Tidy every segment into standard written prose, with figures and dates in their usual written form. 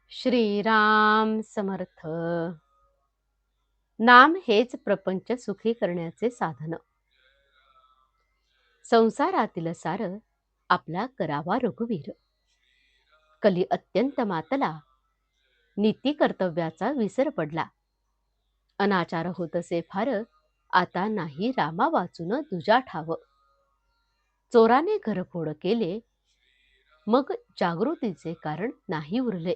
श्रीराम समर्थ. नाम हेच प्रपंच सुखी करण्याचे साधन. संसारातील सार आपला करावा रघुवीर. कली अत्यंत मातला, नीती कर्तव्याचा विसर पडला. अनाचार होतसे फार, आता नाही रामा वाचून तुझ्या ठाव. चोराने घरफोड केले, मग जागृतीचे कारण नाही उरले.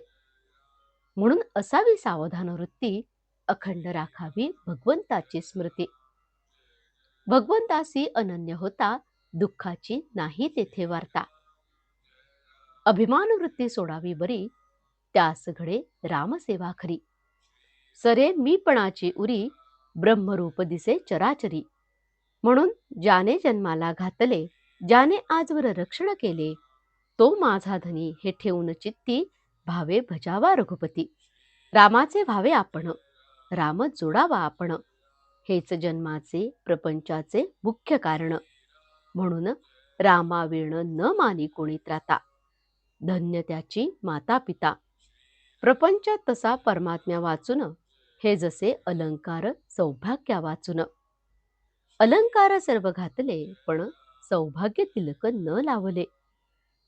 म्हणून असावी सावधान वृत्ती, अखंड राखावी भगवंताची स्मृती. भगवंतासी अनन्य होता, दुःखाची नाही तेथे वार्ता. अभिमान वृत्ती सोडावी बरी, त्यास घडे रामसेवा खरी. सरे मीपणाची उरी, ब्रह्मरूप दिसे चराचरी. म्हणून ज्याने जन्माला घातले, ज्याने आजवर रक्षण केले, तो माझा धनी हे ठेवून चित्ती, भावे भजावा रघुपती. रामाचे व्हावे आपण, राम जोडावा आपण, हेच जन्माचे प्रपंचाचे मुख्य कारण. म्हणून रामाविण न मानी कोणी त्राता, धन्य त्याची माता पिता. प्रपंच तसा परमात्म्या वाचून, हे जसे अलंकार सौभाग्या वाचून. अलंकार सर्व घातले, पण सौभाग्य तिलक न लावले,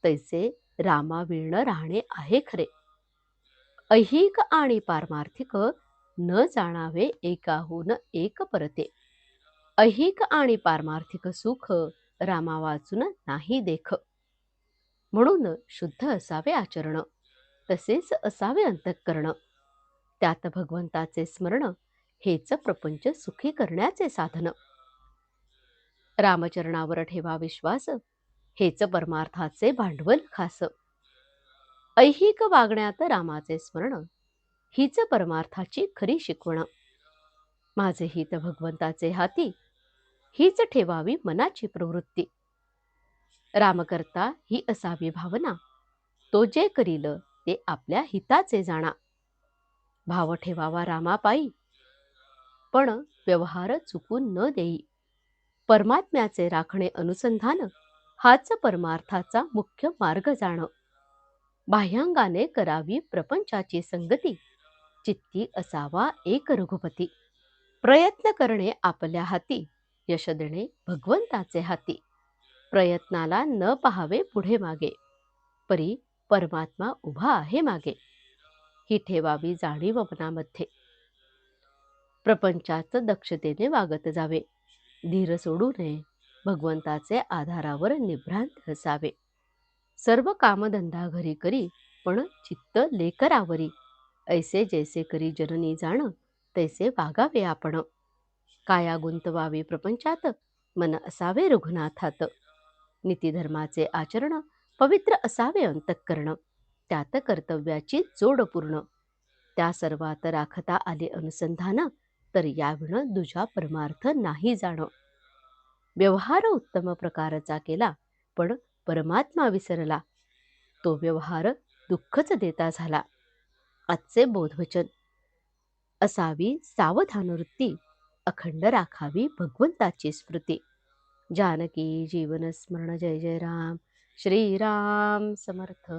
तैसे रामाविण राहणे आहे खरे. ऐहिक आणि पारमार्थिक न जाणावे एकाहून एक परते. ऐहिक आणि पारमार्थिक सुख रामा वाचून नाही देख. म्हणून शुद्ध असावे आचरण, तसेच असावे अंतःकरण. त्यात भगवंताचे स्मरण, हेच प्रपंच सुखी करण्याचे साधन. रामचरणावर ठेवा विश्वास, हेच परमार्थाचे भांडवल खास. ऐहिक वागण्यात रामाचे स्मरण, हीच परमार्थाची खरी शिकवण. माझे हित भगवंताचे हाती, हीच ठेवावी मनाची प्रवृत्ती. रामकर्ता ही असावी भावना, तो जे करील ते आपल्या हिताचे जाणा. भाव ठेवावा रामापायी, पण व्यवहार चुकून न देई. परमात्म्याचे राखणे अनुसंधान, हाच परमार्थाचा मुख्य मार्ग जाण. बाह्यांगाने करावी प्रपंचाची संगती, चित्ती असावा एक रघुपती. प्रयत्न करणे आपल्या हाती, यश देणे भगवंताचे हाती. प्रयत्नाला न पाहावे पुढे मागे, परी परमात्मा उभा आहे मागे. ही ठेवावी जाणीव मनामध्ये. प्रपंचात दक्षतेने वागत जावे, धीर सोडू नये, भगवंताचे आधारावर निभ्रांत असावे. सर्व कामधंदा घरी करी, पण चित्त लेकरावरी. ऐसे जैसे करी जननी जाण, तैसे वागावे आपण. काया गुंतवावे प्रपंचात, मन असावे रघुनाथात. नीतिधर्माचे आचरण, पवित्र असावे अंतःकरण. त्यात कर्तव्याची जोड पूर्ण. त्या सर्वात राखता आले अनुसंधान, तर याविण दुजा परमार्थ नाही जाण. व्यवहार उत्तम प्रकारचा केला, पण परमात्मा विसरला, तो व्यवहार दुःखच देता झाला. आजचे बोधवचन. असावी सावधान वृत्ती, अखंड राखावी भगवंताची स्मृती. जानकी जीवन स्मरण. जय जय राम. श्रीराम समर्थ.